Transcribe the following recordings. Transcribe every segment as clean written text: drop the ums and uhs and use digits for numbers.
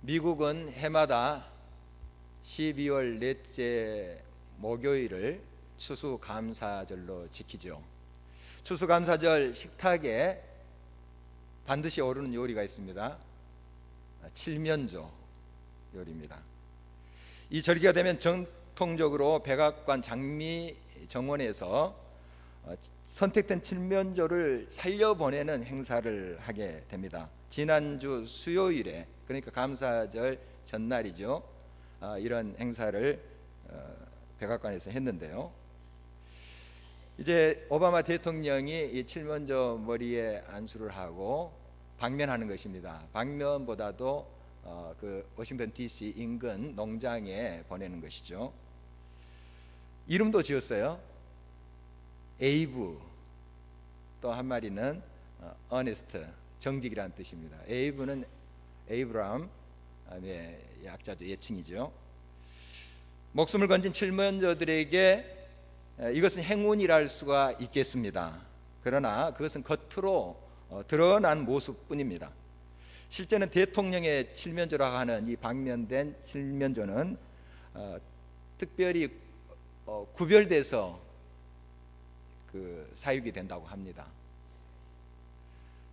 미국은 해마다 12월 넷째 목요일을 추수감사절로 지키죠. 추수감사절 식탁에 반드시 오르는 요리가 있습니다. 칠면조 요리입니다. 이 절기가 되면 전통적으로 백악관 장미 정원에서 선택된 칠면조를 살려보내는 행사를 하게 됩니다. 지난주 수요일에, 그러니까 감사절 전날이죠. 이런 행사를 백악관에서 했는데요. 이제 오바마 대통령이 이 칠면조 머리에 안수를 하고 방면하는 것입니다. 방면보다도 그 워싱턴 DC 인근 농장에 보내는 것이죠. 이름도 지었어요. 에이브, 또 한 마리는 어네스트, 정직이라는 뜻입니다. 에이브는 에이브람, 약자죠, 예칭이죠. 목숨을 건진 칠면조들에게 이것은 행운이라 할 수가 있겠습니다. 그러나 그것은 겉으로 드러난 모습뿐입니다. 실제는 대통령의 칠면조라고 하는 이 방면된 칠면조는 특별히 구별돼서 그 사육이 된다고 합니다.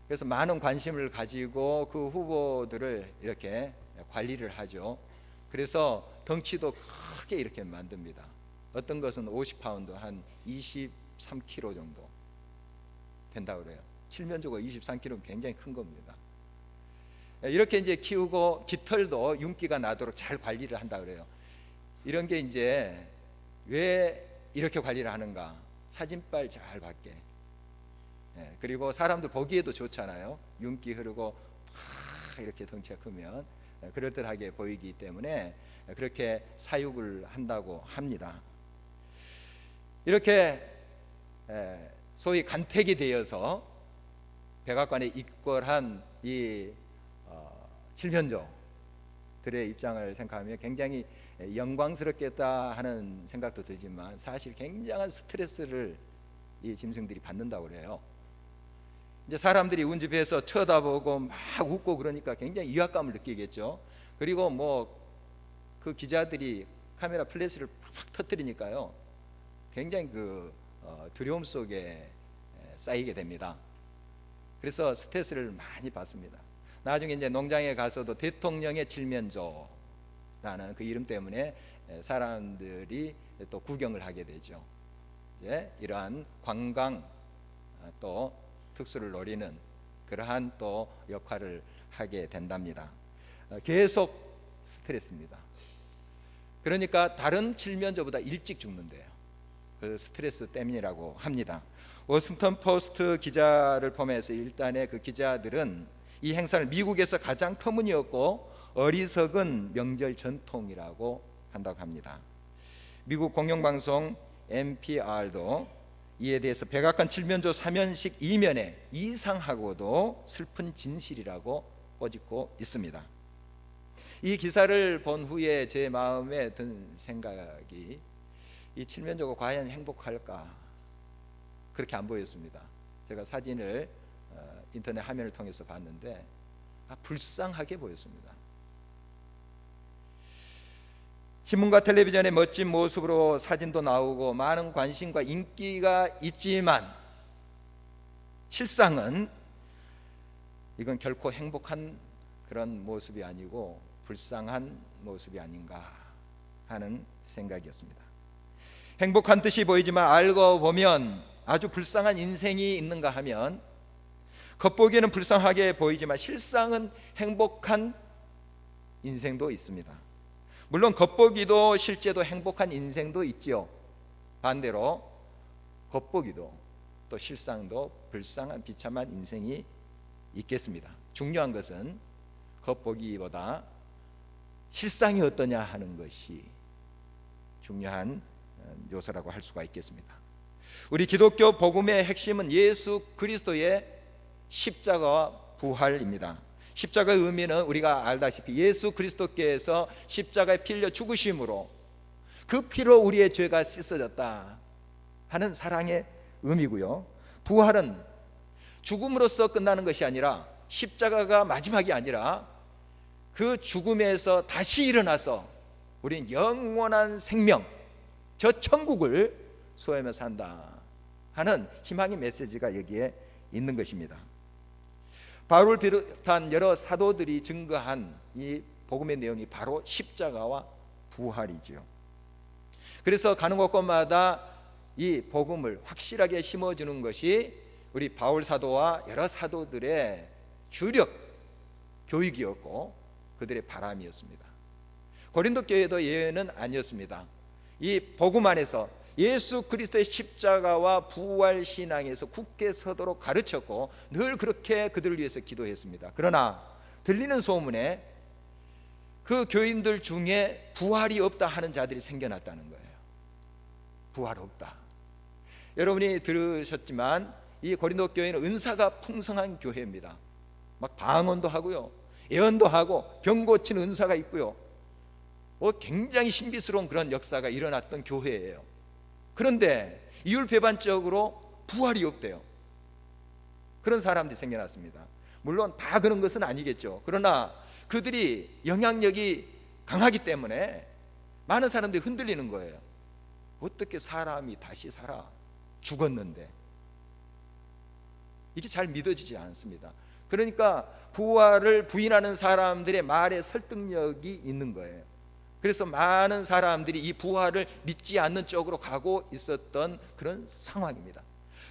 그래서 많은 관심을 가지고 그 후보들을 이렇게 관리를 하죠. 그래서 덩치도 크게 이렇게 만듭니다. 어떤 것은 50파운드, 한 23kg 정도 된다고 그래요. 칠면조가 23kg면 굉장히 큰 겁니다. 이렇게 이제 키우고 깃털도 윤기가 나도록 잘 관리를 한다 그래요. 이런 게 이제 왜 이렇게 관리를 하는가? 사진빨 잘 받게. 그리고 사람들 보기에도 좋잖아요. 윤기 흐르고 이렇게 덩치가 크면 그럴듯하게 보이기 때문에 그렇게 사육을 한다고 합니다. 이렇게 소위 간택이 되어서 백악관에 입궐한 이 칠면조들의 입장을 생각하면 굉장히 영광스럽겠다 하는 생각도 들지만 사실 굉장한 스트레스를 이 짐승들이 받는다고 그래요. 이제 사람들이 운집해서 쳐다보고 막 웃고 그러니까 굉장히 위압감을 느끼겠죠. 그리고 뭐 그 기자들이 카메라 플래시를 팍 터뜨리니까요, 굉장히 그 두려움 속에 쌓이게 됩니다. 그래서 스트레스를 많이 받습니다. 나중에 이제 농장에 가서도 대통령의 칠면조라는 그 이름 때문에 사람들이 또 구경을 하게 되죠. 이제 이러한 관광 또 특수를 노리는 그러한 또 역할을 하게 된답니다. 계속 스트레스입니다. 그러니까 다른 칠면조보다 일찍 죽는데요. 그 스트레스 때문이라고 합니다. 워싱턴 포스트 기자를 포함해서 일단의 그 기자들은 이 행사를 미국에서 가장 터무니없고 어리석은 명절 전통이라고 한다고 합니다. 미국 공영방송 NPR도 이에 대해서 백악관 칠면조 사면식 이면에 이상하고도 슬픈 진실이라고 꼬집고 있습니다. 이 기사를 본 후에 제 마음에 든 생각이, 이 칠면조가 과연 행복할까? 그렇게 안 보였습니다. 제가 사진을 인터넷 화면을 통해서 봤는데 불쌍하게 보였습니다. 신문과 텔레비전의 멋진 모습으로 사진도 나오고 많은 관심과 인기가 있지만 실상은 이건 결코 행복한 그런 모습이 아니고 불쌍한 모습이 아닌가 하는 생각이었습니다. 행복한 듯이 보이지만 알고 보면 아주 불쌍한 인생이 있는가 하면, 겉보기에는 불쌍하게 보이지만 실상은 행복한 인생도 있습니다. 물론 겉보기도 실제도 행복한 인생도 있지요. 반대로 겉보기도 또 실상도 불쌍한 비참한 인생이 있겠습니다. 중요한 것은 겉보기보다 실상이 어떠냐 하는 것이 중요한 요소라고 할 수가 있겠습니다. 우리 기독교 복음의 핵심은 예수 그리스도의 십자가와 부활입니다. 십자가의 의미는 우리가 알다시피 예수 그리스도께서 십자가에 피 흘려 죽으심으로 그 피로 우리의 죄가 씻어졌다 하는 사랑의 의미고요. 부활은 죽음으로써 끝나는 것이 아니라, 십자가가 마지막이 아니라 그 죽음에서 다시 일어나서 우린 영원한 생명, 저 천국을 소유하며 산다 하는 희망의 메시지가 여기에 있는 것입니다. 바울을 비롯한 여러 사도들이 증거한 이 복음의 내용이 바로 십자가와 부활이지요. 그래서 가는 곳곳마다 이 복음을 확실하게 심어주는 것이 우리 바울 사도와 여러 사도들의 주력 교육이었고 그들의 바람이었습니다. 고린도 교회도 예외는 아니었습니다. 이 복음 안에서 예수 그리스도의 십자가와 부활 신앙에서 굳게 서도록 가르쳤고 늘 그렇게 그들을 위해서 기도했습니다. 그러나 들리는 소문에 그 교인들 중에 부활이 없다 하는 자들이 생겨났다는 거예요. 부활 없다. 여러분이 들으셨지만 이 고린도 교회는 은사가 풍성한 교회입니다. 막 방언도 하고요, 예언도 하고 병 고치는 은사가 있고요, 굉장히 신비스러운 그런 역사가 일어났던 교회예요. 그런데 이율배반적으로 부활이 없대요. 그런 사람들이 생겨났습니다. 물론 다 그런 것은 아니겠죠. 그러나 그들이 영향력이 강하기 때문에 많은 사람들이 흔들리는 거예요. 어떻게 사람이 다시 살아? 죽었는데. 이게 잘 믿어지지 않습니다. 그러니까 부활을 부인하는 사람들의 말에 설득력이 있는 거예요. 그래서 많은 사람들이 이 부활을 믿지 않는 쪽으로 가고 있었던 그런 상황입니다.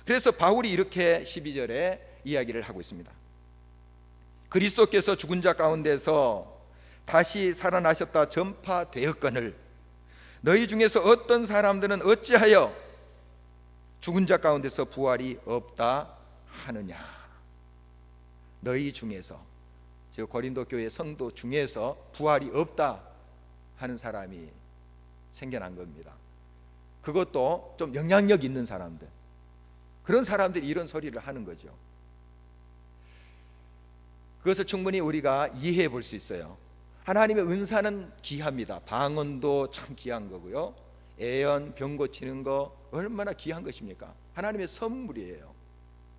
그래서 바울이 이렇게 12절에 이야기를 하고 있습니다. 그리스도께서 죽은 자 가운데서 다시 살아나셨다 전파되었거늘 너희 중에서 어떤 사람들은 어찌하여 죽은 자 가운데서 부활이 없다 하느냐. 너희 중에서, 즉 고린도 교회 성도 중에서 부활이 없다 하는 사람이 생겨난 겁니다. 그것도 좀 영향력 있는 사람들, 그런 사람들이 이런 소리를 하는 거죠. 그것을 충분히 우리가 이해해 볼 수 있어요. 하나님의 은사는 귀합니다. 방언도 참 귀한 거고요, 예언, 병 고치는 거 얼마나 귀한 것입니까? 하나님의 선물이에요.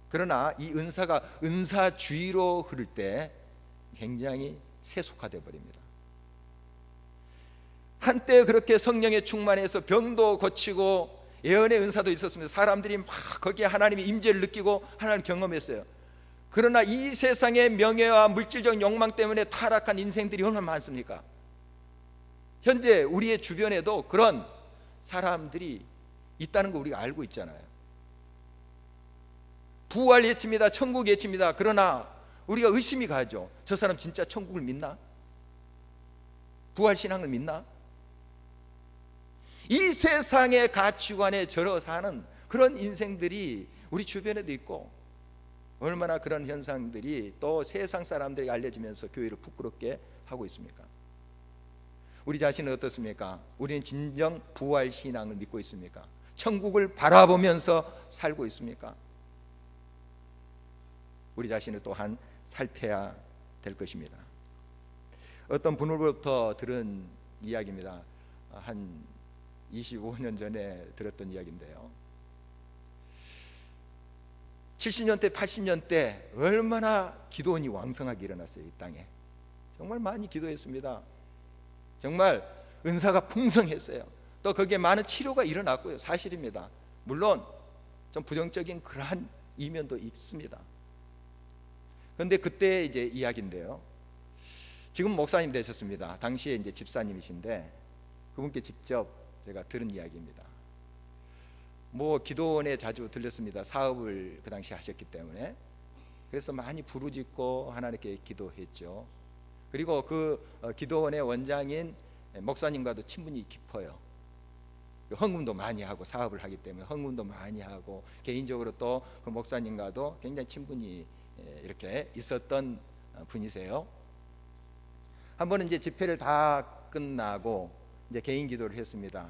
그러나 이 은사가 은사주의로 흐를 때 굉장히 세속화되어 버립니다. 한때 그렇게 성령에 충만해서 병도 고치고 예언의 은사도 있었습니다. 사람들이 막 거기에 하나님의 임재를 느끼고 하나님을 경험했어요. 그러나 이 세상의 명예와 물질적 욕망 때문에 타락한 인생들이 얼마나 많습니까? 현재 우리의 주변에도 그런 사람들이 있다는 거 우리가 알고 있잖아요. 부활 예치입니다. 천국 예치입니다. 그러나 우리가 의심이 가죠. 저 사람 진짜 천국을 믿나? 부활 신앙을 믿나? 이 세상의 가치관에 절어 사는 그런 인생들이 우리 주변에도 있고, 얼마나 그런 현상들이 또 세상 사람들에게 알려지면서 교회를 부끄럽게 하고 있습니까? 우리 자신은 어떻습니까? 우리는 진정 부활 신앙을 믿고 있습니까? 천국을 바라보면서 살고 있습니까? 우리 자신을 또한 살펴야 될 것입니다. 어떤 분으로부터 들은 이야기입니다. 한 25년 전에 들었던 이야기인데요, 70년대 80년대 얼마나 기도원이 왕성하게 일어났어요. 이 땅에 정말 많이 기도했습니다. 정말 은사가 풍성했어요. 또 거기에 많은 치료가 일어났고요, 사실입니다. 물론 좀 부정적인 그러한 이면도 있습니다. 그런데 그때 이제 이야기인데요, 지금 목사님 되셨습니다. 당시에 이제 집사님이신데 그분께 직접 제가 들은 이야기입니다. 기도원에 자주 들렸습니다. 사업을 그 당시 하셨기 때문에. 그래서 많이 부르짖고 하나님께 기도했죠. 그리고 그 기도원의 원장인 목사님과도 친분이 깊어요. 헌금도 많이 하고, 사업을 하기 때문에 헌금도 많이 하고, 개인적으로 또 그 목사님과도 굉장히 친분이 이렇게 있었던 분이세요. 한 번은 이제 집회를 다 끝나고 이제 개인 기도를 했습니다.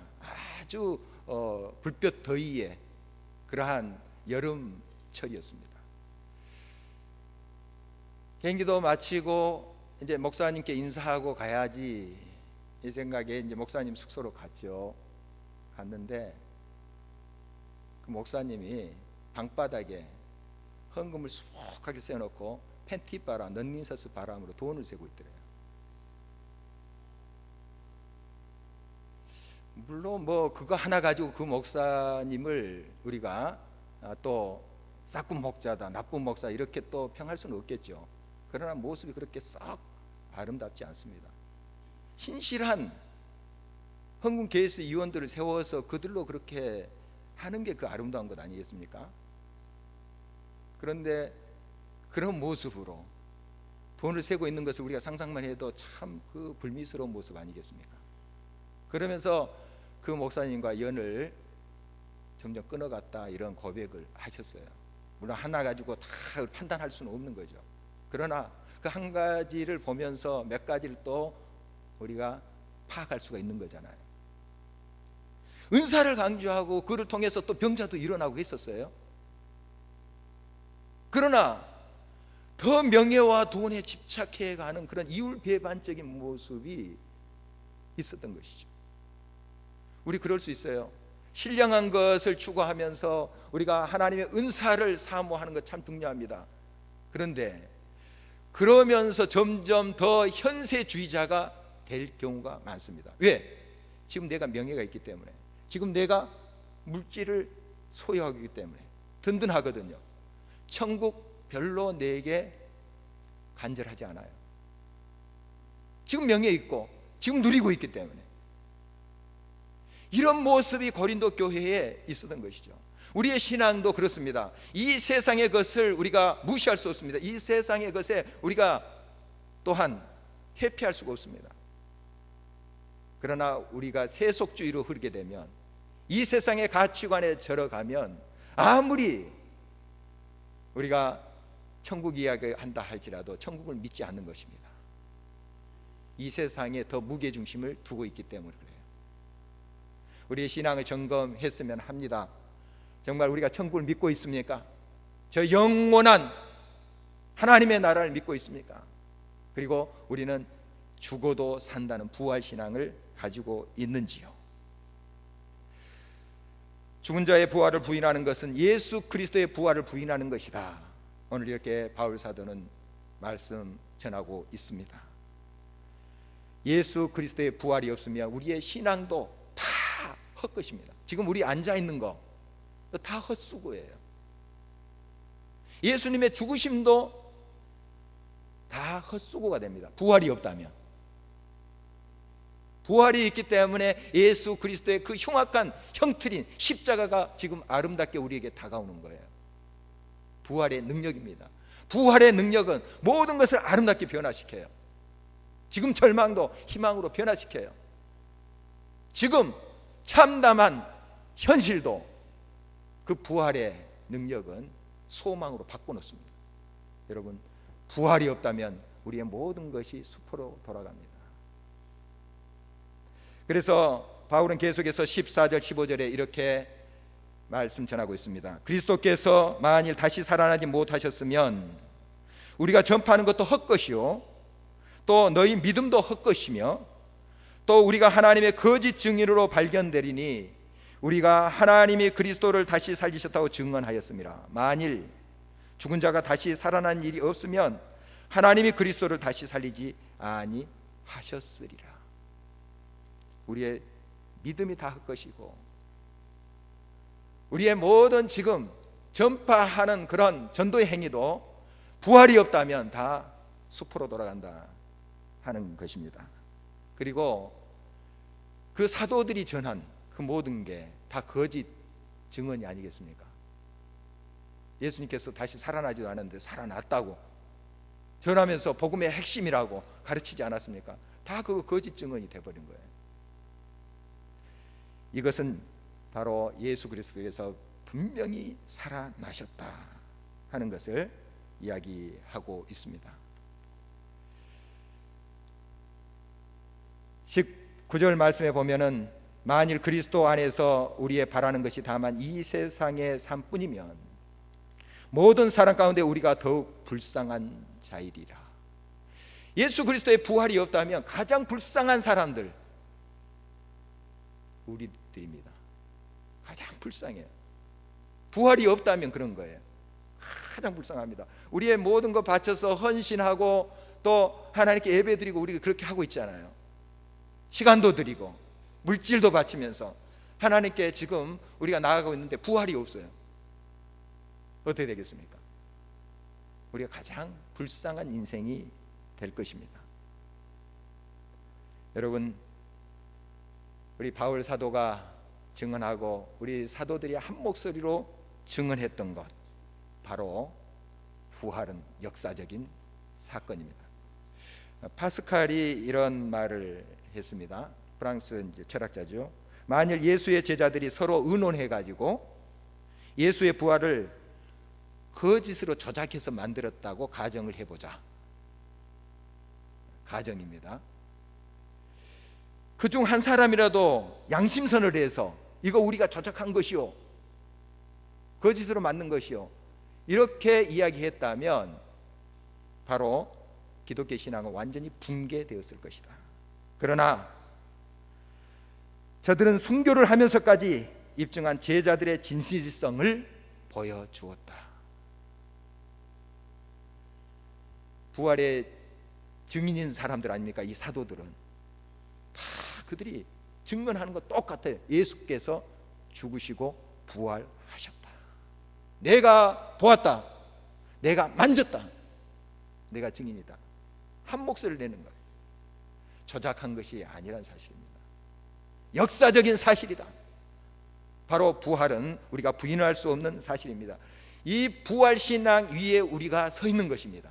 아주 불볕 더위에 그러한 여름철이었습니다. 개인 기도 마치고 이제 목사님께 인사하고 가야지 이 생각에 이제 목사님 숙소로 갔죠. 갔는데 그 목사님이 방바닥에 헌금을 수북하게 세워놓고 팬티 바람, 런닝셔츠 바람으로 돈을 세고 있더래요. 물론 뭐 그거 하나 가지고 그 목사님을 우리가 또 싹군 목자다, 나쁜 목사 이렇게 또 평할 수는 없겠죠. 그러나 모습이 그렇게 썩 아름답지 않습니다. 신실한 헌금 KS 위원들을 세워서 그들로 그렇게 하는 게 그 아름다운 것 아니겠습니까? 그런데 그런 모습으로 돈을 세고 있는 것을 우리가 상상만 해도 참 그 불미스러운 모습 아니겠습니까? 그러면서 그 목사님과 연을 점점 끊어갔다 이런 고백을 하셨어요. 물론 하나 가지고 다 판단할 수는 없는 거죠. 그러나 그 한 가지를 보면서 몇 가지를 또 우리가 파악할 수가 있는 거잖아요. 은사를 강조하고 그를 통해서 또 병자도 일어나고 했었어요. 그러나 더 명예와 돈에 집착해가는 그런 이율배반적인 모습이 있었던 것이죠. 우리 그럴 수 있어요. 신령한 것을 추구하면서 우리가 하나님의 은사를 사모하는 것 참 중요합니다. 그런데 그러면서 점점 더 현세주의자가 될 경우가 많습니다. 왜? 지금 내가 명예가 있기 때문에, 지금 내가 물질을 소유하고 있기 때문에 든든하거든요. 천국 별로 내게 간절하지 않아요. 지금 명예 있고 지금 누리고 있기 때문에. 이런 모습이 고린도 교회에 있었던 것이죠. 우리의 신앙도 그렇습니다. 이 세상의 것을 우리가 무시할 수 없습니다. 이 세상의 것에 우리가 또한 회피할 수가 없습니다. 그러나 우리가 세속주의로 흐르게 되면, 이 세상의 가치관에 절어가면, 아무리 우리가 천국 이야기한다 할지라도 천국을 믿지 않는 것입니다. 이 세상에 더 무게중심을 두고 있기 때문에 그래요. 우리의 신앙을 점검했으면 합니다. 정말 우리가 천국을 믿고 있습니까? 저 영원한 하나님의 나라를 믿고 있습니까? 그리고 우리는 죽어도 산다는 부활신앙을 가지고 있는지요? 죽은 자의 부활을 부인하는 것은 예수 그리스도의 부활을 부인하는 것이다. 오늘 이렇게 바울 사도는 말씀 전하고 있습니다. 예수 그리스도의 부활이 없으면 우리의 신앙도 다 헛것입니다. 지금 우리 앉아있는 거 다 헛수고예요. 예수님의 죽으심도 다 헛수고가 됩니다. 부활이 없다면. 부활이 있기 때문에 예수 그리스도의 그 흉악한 형틀인 십자가가 지금 아름답게 우리에게 다가오는 거예요. 부활의 능력입니다. 부활의 능력은 모든 것을 아름답게 변화시켜요. 지금 절망도 희망으로 변화시켜요. 지금 참담한 현실도 그 부활의 능력은 소망으로 바꿔놓습니다. 여러분, 부활이 없다면 우리의 모든 것이 수포로 돌아갑니다. 그래서 바울은 계속해서 14절 15절에 이렇게 말씀 전하고 있습니다. 그리스도께서 만일 다시 살아나지 못하셨으면 우리가 전파하는 것도 헛것이요, 또 너희 믿음도 헛것이며, 또 우리가 하나님의 거짓 증인으로 발견되리니 우리가 하나님이 그리스도를 다시 살리셨다고 증언하였습니다. 만일 죽은 자가 다시 살아난 일이 없으면 하나님이 그리스도를 다시 살리지 아니하셨으리라. 우리의 믿음이 다 헛것이고, 우리의 모든 지금 전파하는 그런 전도의 행위도 부활이 없다면 다 수포로 돌아간다 하는 것입니다. 그리고 그 사도들이 전한 그 모든 게 다 거짓 증언이 아니겠습니까? 예수님께서 다시 살아나지도 않았는데 살아났다고 전하면서 복음의 핵심이라고 가르치지 않았습니까? 다 그 거짓 증언이 돼버린 거예요. 이것은 바로 예수 그리스도께서 분명히 살아나셨다 하는 것을 이야기하고 있습니다. 19절 말씀에 보면은 만일 그리스도 안에서 우리의 바라는 것이 다만 이 세상의 삶뿐이면 모든 사람 가운데 우리가 더욱 불쌍한 자이리라. 예수 그리스도의 부활이 없다면 가장 불쌍한 사람들 우리들입니다. 가장 불쌍해요. 부활이 없다면 그런 거예요. 가장 불쌍합니다. 우리의 모든 거 바쳐서 헌신하고 또 하나님께 예배드리고 우리가 그렇게 하고 있잖아요. 시간도 드리고 물질도 바치면서 하나님께 지금 우리가 나아가고 있는데 부활이 없어요. 어떻게 되겠습니까? 우리가 가장 불쌍한 인생이 될 것입니다. 여러분, 우리 바울 사도가 증언하고 우리 사도들이 한 목소리로 증언했던 것, 바로 부활은 역사적인 사건입니다. 파스칼이 이런 말을 했습니다. 프랑스 철학자죠. 만일 예수의 제자들이 서로 의논해 가지고 예수의 부활을 거짓으로 조작해서 만들었다고 가정을 해보자. 가정입니다. 그중 한 사람이라도 양심선을 해서 이거 우리가 조작한 것이요, 거짓으로 만든 것이요, 이렇게 이야기했다면 바로 기독교 신앙은 완전히 붕괴되었을 것이다. 그러나 저들은 순교를 하면서까지 입증한 제자들의 진실성을 보여주었다. 부활의 증인인 사람들 아닙니까? 이 사도들은 다 그들이 증언하는 것 똑같아요. 예수께서 죽으시고 부활하셨다. 내가 보았다. 내가 만졌다. 내가 증인이다. 한 목소리를 내는 거예요. 조작한 것이 아니란 사실입니다. 역사적인 사실이다. 바로 부활은 우리가 부인할 수 없는 사실입니다. 이 부활신앙 위에 우리가 서 있는 것입니다.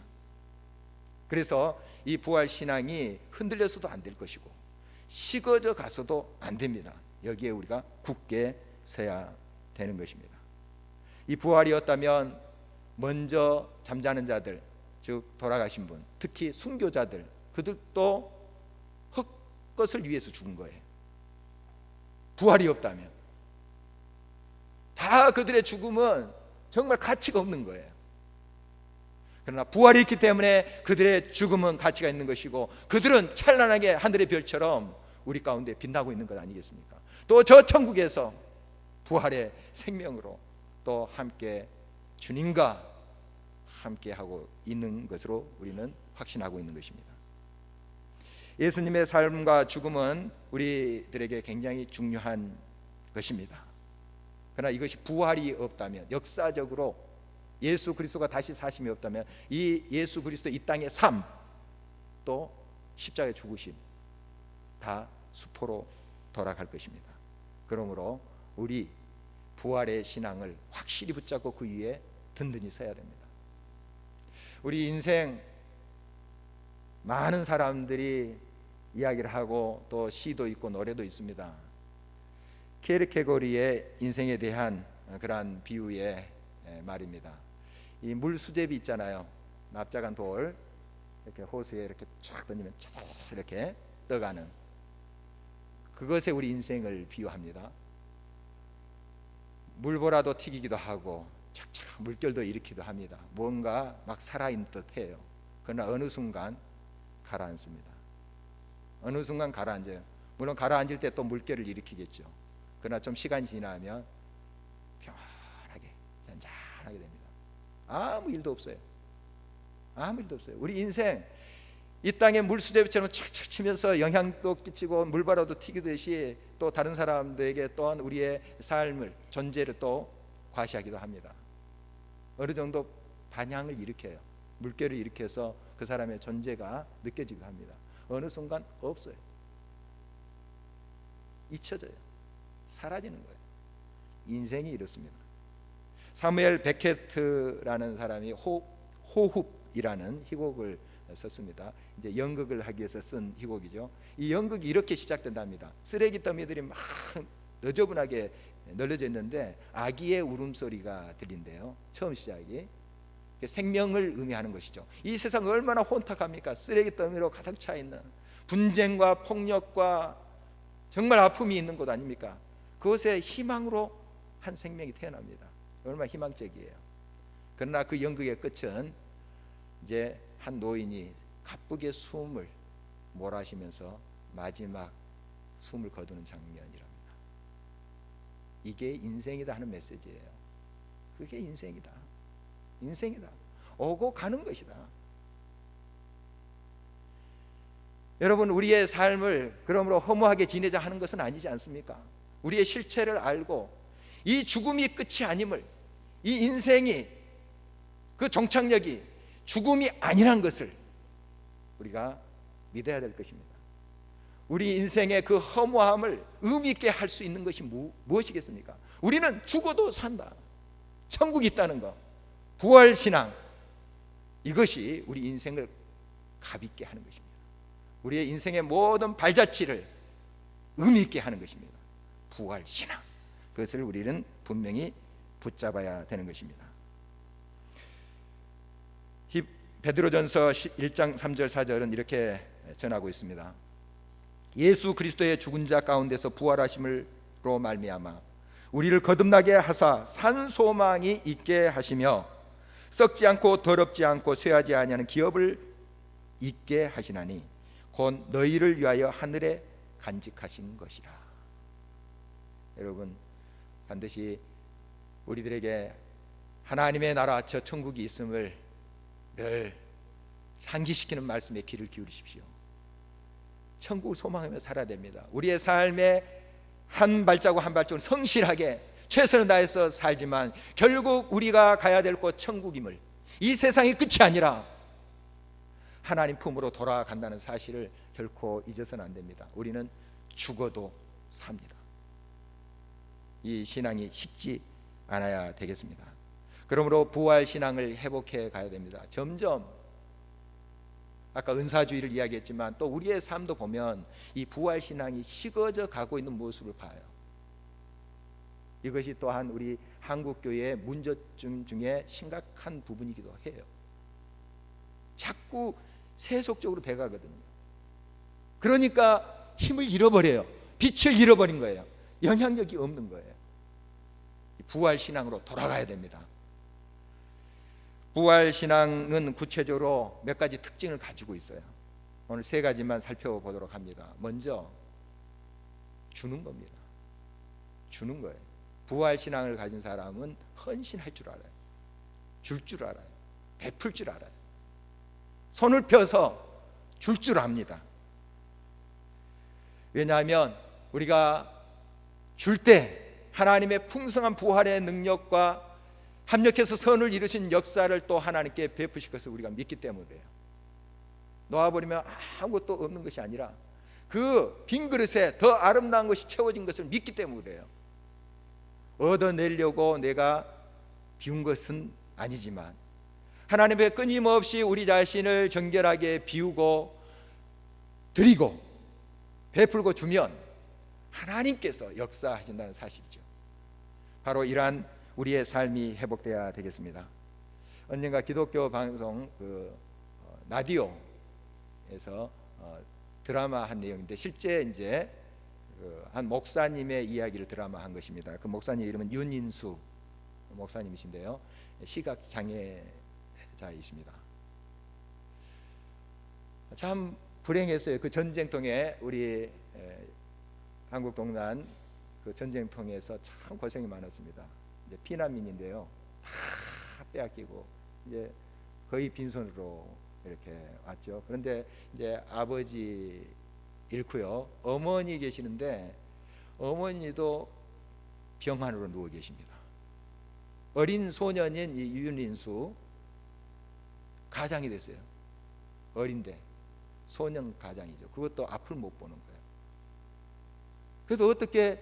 그래서 이 부활신앙이 흔들려서도 안 될 것이고 식어져 가서도 안 됩니다. 여기에 우리가 굳게 서야 되는 것입니다. 이 부활이었다면 먼저 잠자는 자들, 즉 돌아가신 분, 특히 순교자들, 그들도 헛것을 위해서 죽은 거예요. 부활이 없다면 다 그들의 죽음은 정말 가치가 없는 거예요. 그러나 부활이 있기 때문에 그들의 죽음은 가치가 있는 것이고 그들은 찬란하게 하늘의 별처럼 우리 가운데 빛나고 있는 것 아니겠습니까? 또 저 천국에서 부활의 생명으로 또 함께 주님과 함께 하고 있는 것으로 우리는 확신하고 있는 것입니다. 예수님의 삶과 죽음은 우리들에게 굉장히 중요한 것입니다. 그러나 이것이 부활이 없다면, 역사적으로 예수 그리스도가 다시 사심이 없다면 이 예수 그리스도 이 땅의 삶, 또 십자가의 죽으심 다 수포로 돌아갈 것입니다. 그러므로 우리 부활의 신앙을 확실히 붙잡고 그 위에 든든히 서야 됩니다. 우리 인생 많은 사람들이 이야기를 하고 또 시도 있고 노래도 있습니다. 케르케고리의 인생에 대한 그러한 비유의 말입니다. 이 물수제비 있잖아요. 납작한 돌 이렇게 호수에 이렇게 쫙 던지면 쫙 이렇게 떠가는, 그것에 우리 인생을 비유합니다. 물보라도 튀기기도 하고 착착 물결도 일으키기도 합니다. 뭔가 막 살아있는 듯해요. 그러나 어느 순간 가라앉습니다. 어느 순간 가라앉아요. 물론 가라앉을 때 또 물결을 일으키겠죠. 그러나 좀 시간이 지나면 평안하게 잔잔하게 됩니다. 아무 일도 없어요. 아무 일도 없어요. 우리 인생 이 땅에 물수제비처럼 착착 치면서 영향도 끼치고 물바라도 튀기듯이 또 다른 사람들에게 또한 우리의 삶을, 존재를 또 과시하기도 합니다. 어느 정도 반향을 일으켜요. 물결을 일으켜서 그 사람의 존재가 느껴지기도 합니다. 어느 순간 없어요. 잊혀져요. 사라지는 거예요. 인생이 이렇습니다. 사무엘 베케트라는 사람이 호흡이라는 희곡을 썼습니다. 이제 연극을 하기 위해서 쓴 희곡이죠. 이 연극이 이렇게 시작된답니다. 쓰레기 더미들이 막 너저분하게 널려져 있는데 아기의 울음소리가 들린대요. 처음 시작이 생명을 의미하는 것이죠. 이 세상 얼마나 혼탁합니까? 쓰레기 더미로 가득 차 있는, 분쟁과 폭력과 정말 아픔이 있는 곳 아닙니까? 그것에 희망으로 한 생명이 태어납니다. 얼마나 희망적이에요. 그러나 그 연극의 끝은 이제 한 노인이 가쁘게 숨을 몰아쉬면서 마지막 숨을 거두는 장면이랍니다. 이게 인생이다 하는 메시지예요. 그게 인생이다. 인생이다. 오고 가는 것이다. 여러분, 우리의 삶을 그러므로 허무하게 지내자 하는 것은 아니지 않습니까? 우리의 실체를 알고 이 죽음이 끝이 아님을, 이 인생이, 그 종착역이 죽음이 아니란 것을 우리가 믿어야 될 것입니다. 우리 인생의 그 허무함을 의미 있게 할 수 있는 것이 무엇이겠습니까? 우리는 죽어도 산다, 천국이 있다는 것, 부활신앙, 이것이 우리 인생을 값있게 하는 것입니다. 우리의 인생의 모든 발자취를 의미 있게 하는 것입니다. 부활신앙, 그것을 우리는 분명히 붙잡아야 되는 것입니다. 베드로전서 1장 3절 4절은 이렇게 전하고 있습니다. 예수 그리스도의 죽은 자 가운데서 부활하심으로 말미암아 우리를 거듭나게 하사 산 소망이 있게 하시며 썩지 않고 더럽지 않고 쇠하지 아니하는 기업을 있게 하시나니 곧 너희를 위하여 하늘에 간직하신 것이라. 여러분, 반드시 우리들에게 하나님의 나라, 저 천국이 있음을 늘 상기시키는 말씀에 귀를 기울이십시오. 천국을 소망하며 살아야 됩니다. 우리의 삶의 한 발자국 한 발자국을 성실하게 최선을 다해서 살지만 결국 우리가 가야 될 곳 천국임을, 이 세상이 끝이 아니라 하나님 품으로 돌아간다는 사실을 결코 잊어서는 안 됩니다. 우리는 죽어도 삽니다. 이 신앙이 식지 않아야 되겠습니다. 그러므로 부활신앙을 회복해 가야 됩니다. 점점, 아까 은사주의를 이야기했지만 또 우리의 삶도 보면 이 부활신앙이 식어져 가고 있는 모습을 봐요. 이것이 또한 우리 한국교회의 문제점 중에 심각한 부분이기도 해요. 자꾸 세속적으로 돼가거든요. 그러니까 힘을 잃어버려요. 빛을 잃어버린 거예요. 영향력이 없는 거예요. 부활신앙으로 돌아가야 됩니다. 부활신앙은 구체적으로 몇 가지 특징을 가지고 있어요. 오늘 세 가지만 살펴보도록 합니다. 먼저 주는 겁니다. 주는 거예요. 부활신앙을 가진 사람은 헌신할 줄 알아요. 줄 줄 알아요. 베풀 줄 알아요. 손을 펴서 줄 줄 압니다. 왜냐하면 우리가 줄 때 하나님의 풍성한 부활의 능력과 합력해서 선을 이루신 역사를 또 하나님께 베푸실 것을 우리가 믿기 때문이에요. 놓아버리면 아무것도 없는 것이 아니라 그 빈 그릇에 더 아름다운 것이 채워진 것을 믿기 때문이에요. 얻어내려고 내가 비운 것은 아니지만 하나님의 끊임없이 우리 자신을 정결하게 비우고 드리고 베풀고 주면 하나님께서 역사하신다는 사실이죠. 바로 이러한 우리의 삶이 회복되어야 되겠습니다. 언젠가 기독교 방송 라디오에서 드라마 한 내용인데 실제 이제 한 목사님의 이야기를 드라마한 것입니다. 그 목사님 이름은 윤인수 목사님이신데요, 시각 장애자이십니다. 참 불행했어요. 그 전쟁통에 우리 한국 동란 그 전쟁통에서 참 고생이 많았습니다. 이제 피난민인데요, 다 빼앗기고 이제 거의 빈손으로 이렇게 왔죠. 그런데 이제 아버지 잃고요, 어머니 계시는데 어머니도 병환으로 누워 계십니다. 어린 소년인 이 윤인수 가장이 됐어요. 어린데 소년 가장이죠. 그것도 앞을 못 보는 거예요. 그래도 어떻게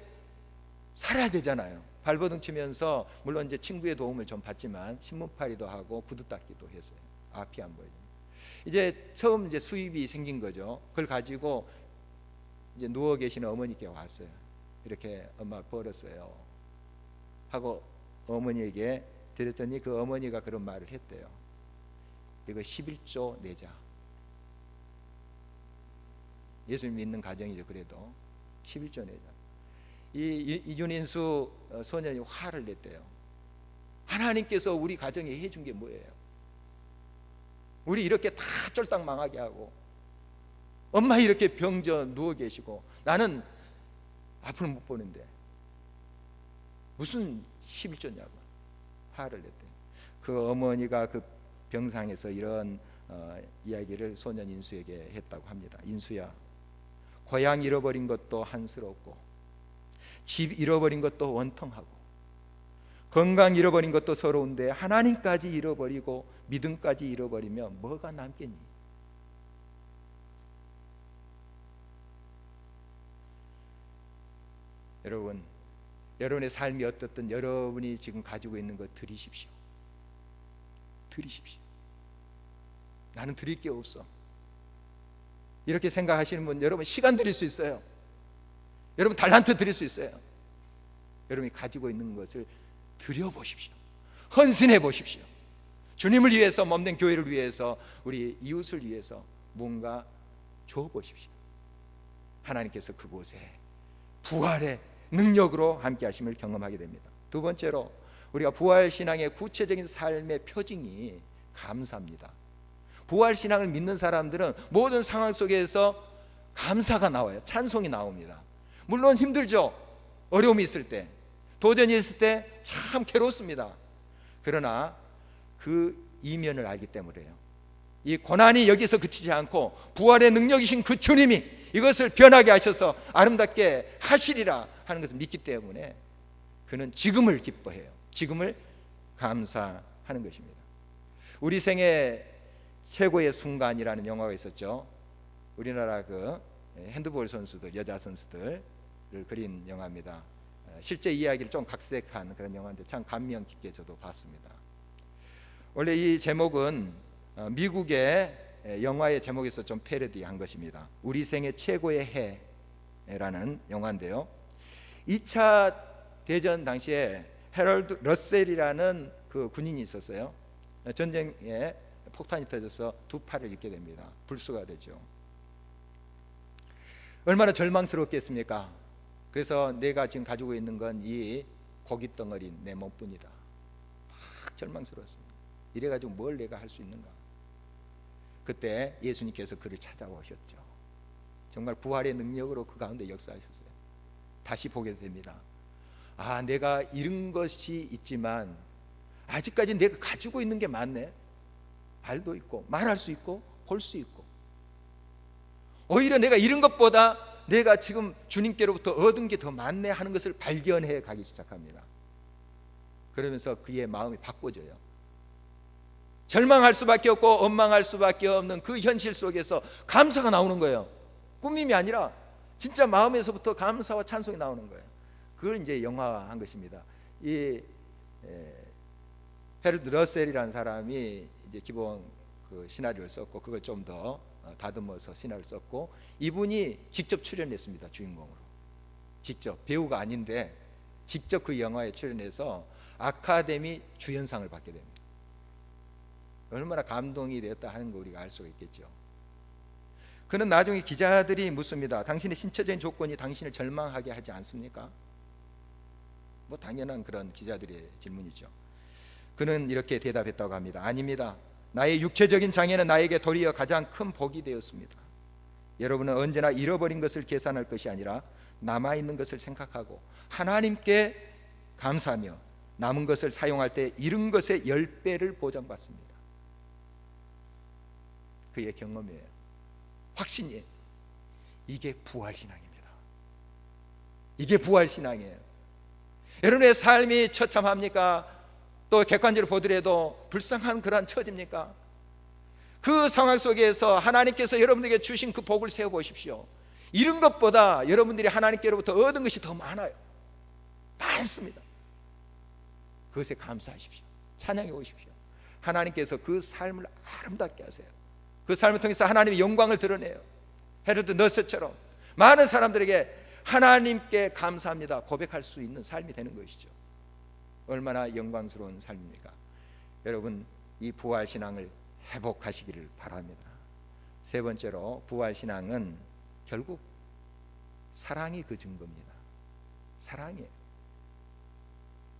살아야 되잖아요. 발버둥 치면서 물론 이제 친구의 도움을 좀 받지만 신문팔이도 하고 구두 닦기도 했어요. 앞이 안 보이죠. 이제 처음 이제 수입이 생긴 거죠. 그걸 가지고 이제 누워 계시는 어머니께 왔어요. 이렇게 엄마 벌었어요 하고 어머니에게 드렸더니 그 어머니가 그런 말을 했대요. 이거 11조 내자. 예수님 믿는 가정이죠. 그래도 11조 내자. 이 이준인수 소년이 화를 냈대요. 하나님께서 우리 가정에 해준 게 뭐예요? 우리 이렇게 다 쫄딱 망하게 하고 엄마 이렇게 병져 누워 계시고 나는 앞을 못 보는데 무슨 11조냐고 화를 냈대요. 그 어머니가 그 병상에서 이런 이야기를 소년 인수에게 했다고 합니다. 인수야, 고향 잃어버린 것도 한스럽고, 집 잃어버린 것도 원통하고, 건강 잃어버린 것도 서러운데 하나님까지 잃어버리고 믿음까지 잃어버리면 뭐가 남겠니? 여러분, 여러분의 삶이 어떻든 여러분이 지금 가지고 있는 것 드리십시오. 드리십시오. 나는 드릴 게 없어. 이렇게 생각하시는 분, 여러분 시간 드릴 수 있어요. 여러분 달란트 드릴 수 있어요. 여러분이 가지고 있는 것을 드려보십시오. 헌신해 보십시오. 주님을 위해서, 몸된 교회를 위해서, 우리 이웃을 위해서 뭔가 줘보십시오. 하나님께서 그곳에 부활의 능력으로 함께 하심을 경험하게 됩니다. 두 번째로, 우리가 부활신앙의 구체적인 삶의 표징이 감사입니다. 부활신앙을 믿는 사람들은 모든 상황 속에서 감사가 나와요. 찬송이 나옵니다. 물론 힘들죠. 어려움이 있을 때, 도전이 있을 때 참 괴롭습니다. 그러나 그 이면을 알기 때문에요. 이 고난이 여기서 그치지 않고 부활의 능력이신 그 주님이 이것을 변하게 하셔서 아름답게 하시리라 하는 것을 믿기 때문에 그는 지금을 기뻐해요. 지금을 감사하는 것입니다. 우리 생애 최고의 순간이라는 영화가 있었죠. 우리나라 그 핸드볼 선수들, 여자 선수들을 그린 영화입니다. 실제 이야기를 좀 각색한 그런 영화인데 참 감명 깊게 저도 봤습니다. 원래 이 제목은 미국의 영화의 제목에서 좀 패러디한 것입니다. 우리 생애 최고의 해라는 영화인데요, 2차 대전 당시에 해럴드 러셀이라는 그 군인이 있었어요. 전쟁에 폭탄이 터져서 두 팔을 잃게 됩니다. 불수가 되죠. 얼마나 절망스럽겠습니까? 그래서 내가 지금 가지고 있는 건 이 고기 덩어리 내 몸뿐이다. 막 절망스러웠습니다. 이래가지고 뭘 내가 할 수 있는가? 그때 예수님께서 그를 찾아오셨죠. 정말 부활의 능력으로 그 가운데 역사하셨어요. 다시 보게 됩니다. 아, 내가 잃은 것이 있지만 아직까지 내가 가지고 있는 게 많네. 발도 있고 말할 수 있고 볼 수 있고, 오히려 내가 잃은 것보다 내가 지금 주님께로부터 얻은 게 더 많네 하는 것을 발견해 가기 시작합니다. 그러면서 그의 마음이 바꿔져요. 절망할 수밖에 없고 원망할 수밖에 없는 그 현실 속에서 감사가 나오는 거예요. 꾸밈이 아니라 진짜 마음에서부터 감사와 찬송이 나오는 거예요. 그걸 이제 영화화한 것입니다. 이 헤럴드 러셀이라는 사람이 이제 기본 그 시나리오를 썼고, 그걸 좀 더 다듬어서 시나리오를 썼고, 이분이 직접 출연했습니다. 주인공으로 직접, 배우가 아닌데 직접 그 영화에 출연해서 아카데미 주연상을 받게 됩니다. 얼마나 감동이 되었다 하는 거 우리가 알 수가 있겠죠. 그는 나중에 기자들이 묻습니다. 당신의 신체적인 조건이 당신을 절망하게 하지 않습니까? 뭐 당연한 그런 기자들의 질문이죠. 그는 이렇게 대답했다고 합니다. 아닙니다. 나의 육체적인 장애는 나에게 도리어 가장 큰 복이 되었습니다. 여러분은 언제나 잃어버린 것을 계산할 것이 아니라 남아있는 것을 생각하고 하나님께 감사하며 남은 것을 사용할 때 잃은 것의 10배를 보장받습니다. 그의 경험이에요. 확신이에요. 이게 부활신앙입니다. 이게 부활신앙이에요. 여러분의 삶이 처참합니까? 또 객관적으로 보더라도 불쌍한 그러한 처지입니까? 그 상황 속에서 하나님께서 여러분에게 주신 그 복을 세워보십시오. 잃은 것보다 여러분들이 하나님께로부터 얻은 것이 더 많아요. 많습니다. 그것에 감사하십시오. 찬양해 오십시오. 하나님께서 그 삶을 아름답게 하세요. 그 삶을 통해서 하나님의 영광을 드러내요. 헤로드 너스처럼 많은 사람들에게 하나님께 감사합니다 고백할 수 있는 삶이 되는 것이죠. 얼마나 영광스러운 삶입니까? 여러분, 이 부활신앙을 회복하시기를 바랍니다. 세 번째로, 부활신앙은 결국 사랑이 그 증거입니다. 사랑이에요.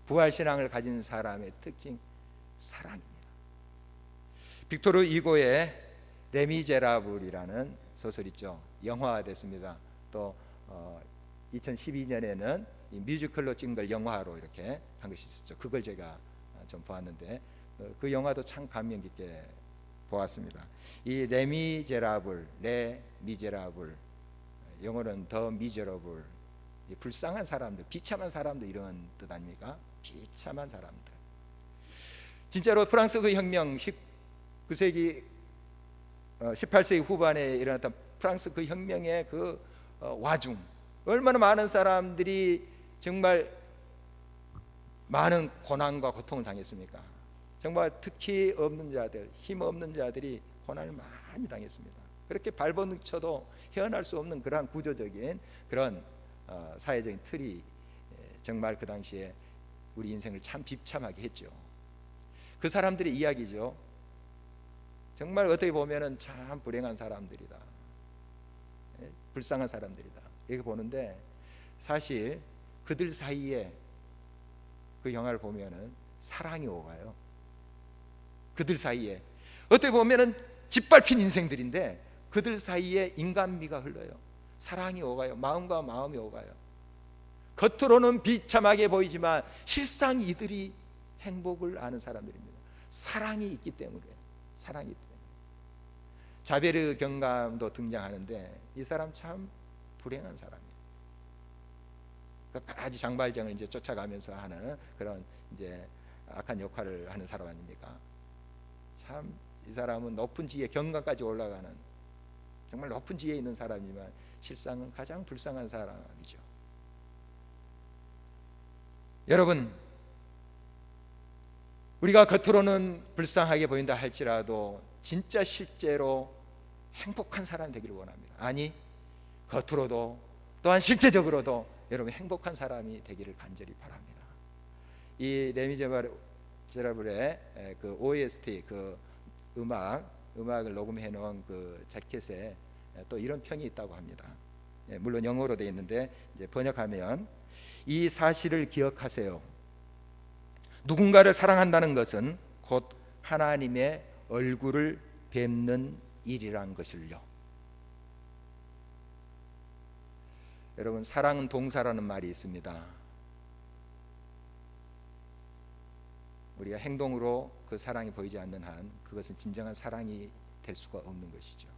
부활신앙을 가진 사람의 특징, 사랑입니다. 빅토르 이고의 레미제라블이라는 소설 있죠. 영화화됐습니다. 또 2012년에는 이 뮤지컬로 찍은 걸 영화로 이렇게 한 것이 있었죠. 그걸 제가 좀 보았는데 그 영화도 참 감명 깊게 보았습니다. 이 레미제라블, 레미제라블, 영어로는 더 미저러블, 불쌍한 사람들, 비참한 사람들, 이런 뜻 아닙니까? 비참한 사람들. 진짜로 프랑스 그 혁명, 19세기 18세기 후반에 일어났던 프랑스 그 혁명의 그 와중, 얼마나 많은 사람들이 정말 많은 고난과 고통을 당했습니까? 정말 특히 없는 자들, 힘 없는 자들이 고난을 많이 당했습니다. 그렇게 발버둥쳐도 헤어날 수 없는 그러한 구조적인 그런 사회적인 틀이 정말 그 당시에 우리 인생을 참 비참하게 했죠. 그 사람들의 이야기죠. 정말 어떻게 보면은 참 불행한 사람들이다, 불쌍한 사람들이다, 이렇게 보는데, 사실 그들 사이에 그 영화를 보면은 사랑이 오가요. 그들 사이에 어떻게 보면은 짓밟힌 인생들인데 그들 사이에 인간미가 흘러요. 사랑이 오가요. 마음과 마음이 오가요. 겉으로는 비참하게 보이지만 실상 이들이 행복을 아는 사람들입니다. 사랑이 있기 때문에. 사랑이 있기 때문에. 자베르 경감도 등장하는데 이 사람 참 불행한 사람이에요. 끝까지 장발장을 이제 쫓아가면서 하는 그런 이제 악한 역할을 하는 사람 아닙니까? 참 이 사람은 높은 지위에, 경감까지 올라가는 정말 높은 지위에 있는 사람이지만 실상은 가장 불쌍한 사람이죠. 여러분, 우리가 겉으로는 불쌍하게 보인다 할지라도 진짜 실제로 행복한 사람 되기를 원합니다. 아니, 겉으로도 또한 실제적으로도 여러분 행복한 사람이 되기를 간절히 바랍니다. 이 레미제라블의 그 OST, 그 음악을 녹음해 놓은 그 자켓에 또 이런 평이 있다고 합니다. 물론 영어로 되어 있는데 이제 번역하면, 이 사실을 기억하세요. 누군가를 사랑한다는 것은 곧 하나님의 얼굴을 뵙는 일이란 것을요. 여러분, 사랑은 동사라는 말이 있습니다. 우리가 행동으로 그 사랑이 보이지 않는 한 그것은 진정한 사랑이 될 수가 없는 것이죠.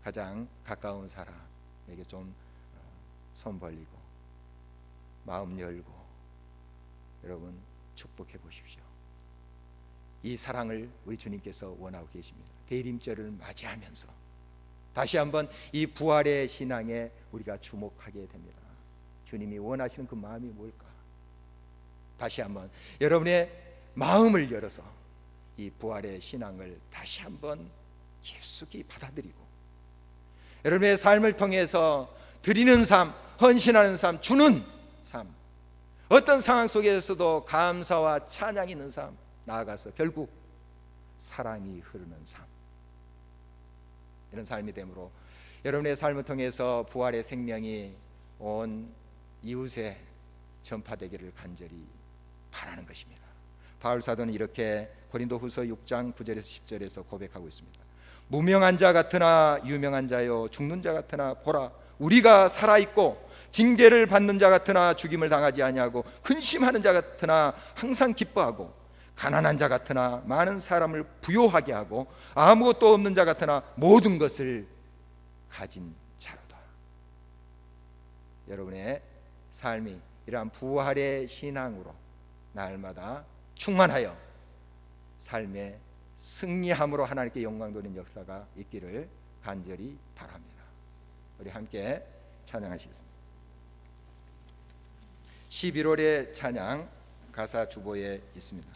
가장 가까운 사람에게 좀 손 벌리고 마음 열고 여러분 축복해 보십시오. 이 사랑을 우리 주님께서 원하고 계십니다. 대림절을 맞이하면서 다시 한번 이 부활의 신앙에 우리가 주목하게 됩니다. 주님이 원하시는 그 마음이 뭘까? 다시 한번 여러분의 마음을 열어서 이 부활의 신앙을 다시 한번 깊숙이 받아들이고, 여러분의 삶을 통해서 드리는 삶, 헌신하는 삶, 주는 삶, 어떤 상황 속에서도 감사와 찬양이 있는 삶, 나아가서 결국 사랑이 흐르는 삶, 이런 삶이 되므로 여러분의 삶을 통해서 부활의 생명이 온 이웃에 전파되기를 간절히 바라는 것입니다. 바울 사도는 이렇게 고린도후서 6장 9절에서 10절에서 고백하고 있습니다. 무명한 자 같으나 유명한 자요, 죽는 자 같으나 보라, 우리가 살아있고 징계를 받는 자 같으나 죽임을 당하지 아니하고, 근심하는 자 같으나 항상 기뻐하고, 가난한 자 같으나 많은 사람을 부요하게 하고, 아무것도 없는 자 같으나 모든 것을 가진 자로다. 여러분의 삶이 이러한 부활의 신앙으로 날마다 충만하여 삶의 승리함으로 하나님께 영광 돌리는 역사가 있기를 간절히 바랍니다. 우리 함께 찬양하시겠습니다. 11월의 찬양 가사 주보에 있습니다.